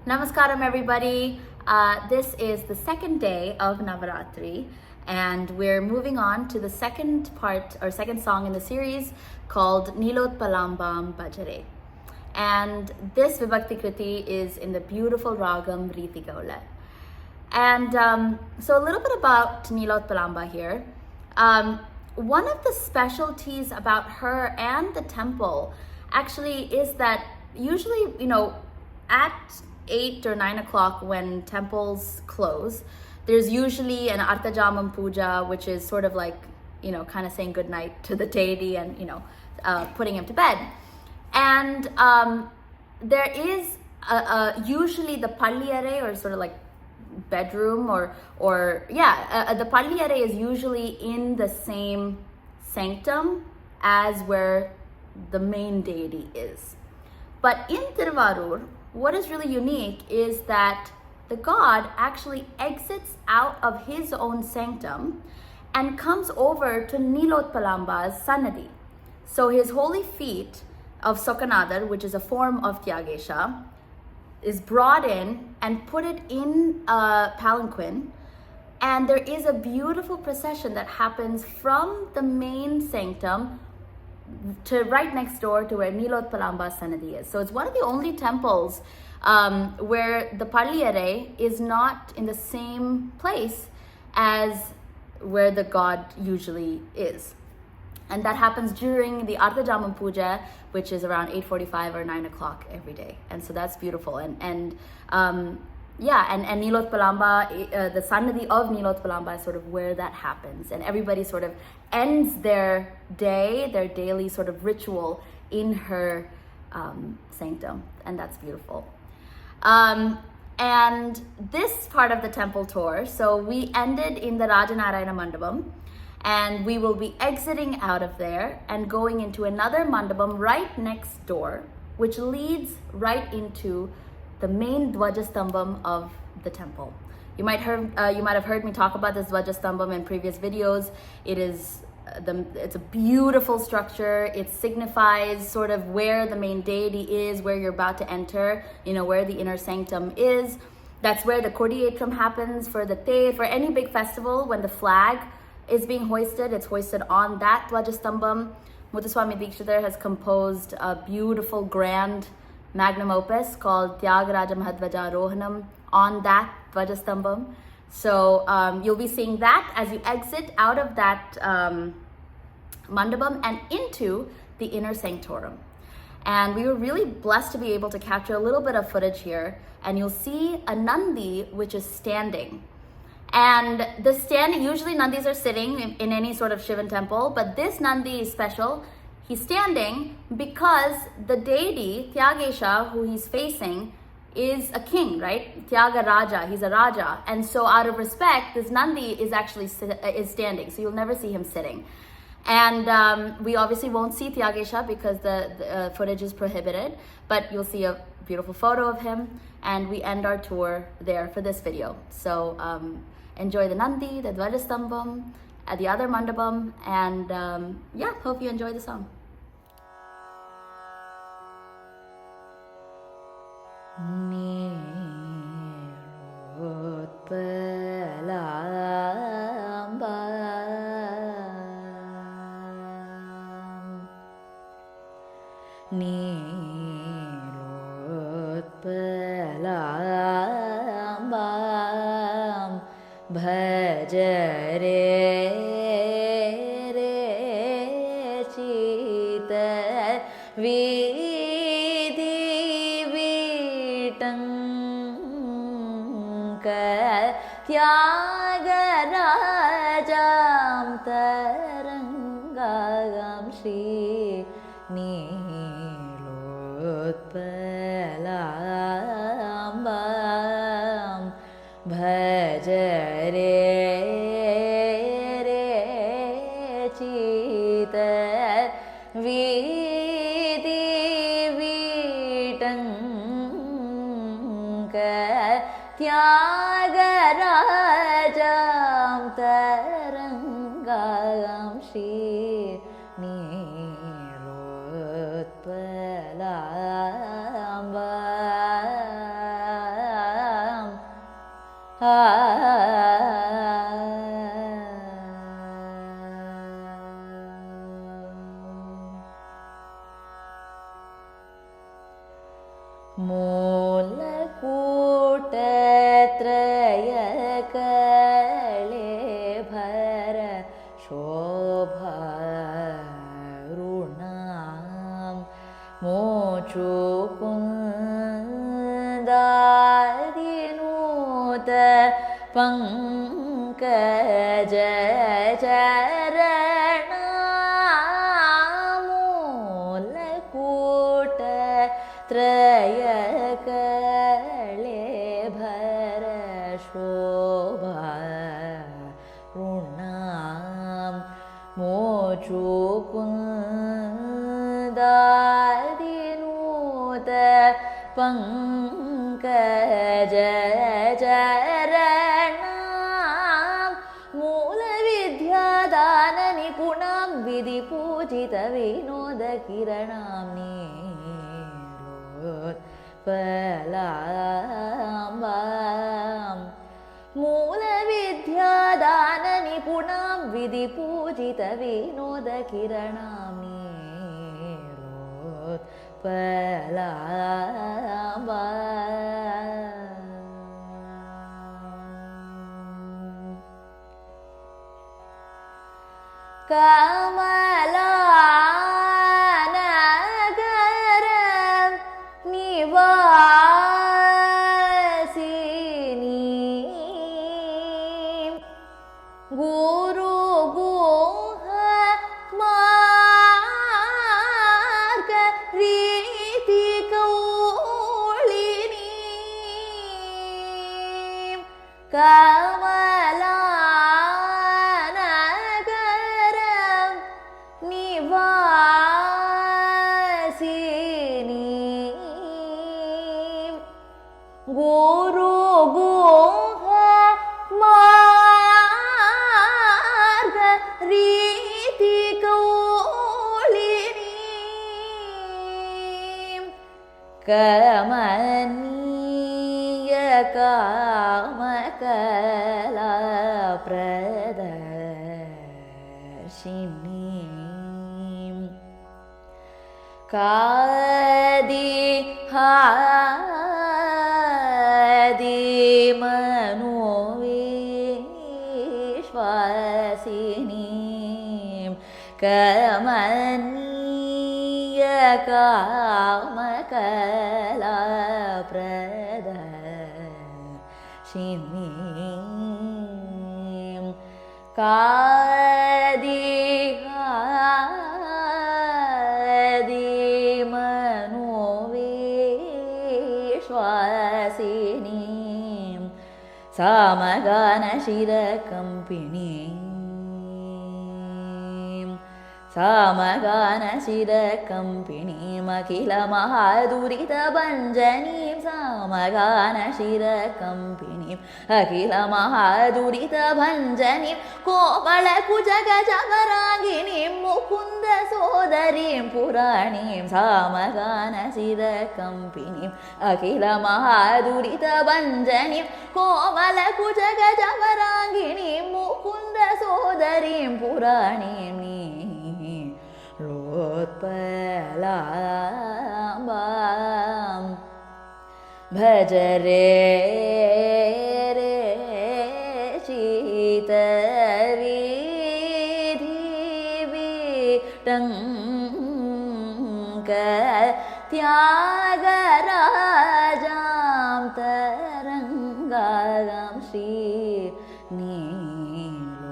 Namaskaram, everybody. This is the second day of Navaratri, and we're moving on to the second part or second song in the series called Nilotpalambam Bhajare. And this Vibhakti Kriti is in the beautiful Ragam Riti Gaula. And so a little bit about Nilotpalamba here. One of the specialties about her and the temple actually is that usually, at 8 or 9 o'clock when temples close, there's usually an Artajamam Puja, which is sort of like, kind of saying goodnight to the deity and, putting him to bed. And there is usually the Palliyare, or sort of like bedroom, the Palliyare is usually in the same sanctum as where the main deity is. But in Tiruvarur, what is really unique is that the god actually exits out of his own sanctum and comes over to Nilotpalamba's Sannadhi. So his holy feet of Sokanadar, which is a form of Tyagesha, is brought in and put it in a palanquin, and there is a beautiful procession that happens from the main sanctum to right next door to where Nilotpalamba Sannadhi is. So it's one of the only temples where the Palliyare is not in the same place as where the god usually is. And that happens during the Artajamam Puja, which is around 8:45 or 9 o'clock every day. And so that's beautiful. And Nilotpalamba, the Sannadhi of Nilotpalamba is sort of where that happens. And everybody sort of ends their day, their daily sort of ritual in her sanctum. And that's beautiful. And this part of the temple tour, so we ended in the Rajanarayana Mandapam, and we will be exiting out of there and going into another mandapam right next door, which leads right into the main Dvajastambam of the temple. You might have heard me talk about this Dvajastambam in previous videos. It's a beautiful structure. It signifies sort of where the main deity is, where you're about to enter, where the inner sanctum is. That's where the Kodietram happens for the Te, for any big festival. When the flag is being hoisted, it's hoisted on that Dvajastambam. Muthuswami Dikshitar has composed a beautiful, grand magnum opus called Tyagaraja Mahadvaja Rohanam on that Dvajastambam. So you'll be seeing that as you exit out of that mandapam and into the inner sanctorum. And we were really blessed to be able to capture a little bit of footage here. And you'll see a Nandi which is standing. And usually Nandis are sitting in any sort of Shivan temple, but this Nandi is special. He's standing because the deity, Tyagesha, who he's facing, is a king, right? Tyaga Raja, he's a Raja. And so out of respect, this Nandi is actually is standing, so you'll never see him sitting. And we obviously won't see Tyagesha because the footage is prohibited, but you'll see a beautiful photo of him, and we end our tour there for this video. So enjoy the Nandi, the Dvajastambam, the other mandapam, and hope you enjoy the song. Nilotpalambam Bhajare Chita Vidhi Vitanka Tyagarajam Tarangam Shri Nilotpalambam Bhajare Chita Vidhi Vitanka Tyagarajam Tarangam Shri Nilotpalambam मूलकूटत्रयकलेभर शोभारुणां मोचुकुन्दादिनूत पङ्कज मूलकूट त्रयकलेभर शोभारुणां मोचुकुन्दादिनूत पङ्कज मूलविद्यादाननिपुणां विधिपूजितविनोदकिरणां नीलोत्पलाम्बां मूलविद्यादाननिपुणां विधिपूजितविनोदकिरणां नीलोत्पलाम्बां कमलानगर निवासिनी गुरुगुह मार्ग रीतिकौलिनी कमलानगर निवासिनी गुरुगुह मार्ग रीतिकौलिनी कमनीय कामकला प्रदर्शिनी मनोविश्वासिनीं कमनीय कामकला प्रदर्शिनीं मनोविश्वासिनीं सामगानशिरकम्पिणीमखिलमहादुरितभञ्जनीं सामगानशिरकम्पिणीम् अखिलमहादुरितभञ्जनीं कोमलकुजगजवराङ्गिनीं मुकुन्दसोदरीं पुराणीं सामगानशिरकम्पिणीम् अखिलमहादुरितभञ्जनीं कोमलकुजगजवराङ्गिनीं मुकुन्दसोदरीं पुराणीं नीलोत्पलाम्बां भज रे शीतवीधिविटङ्क त्यागराजां तरङ्गां श्री नीलोत्पलाम्बां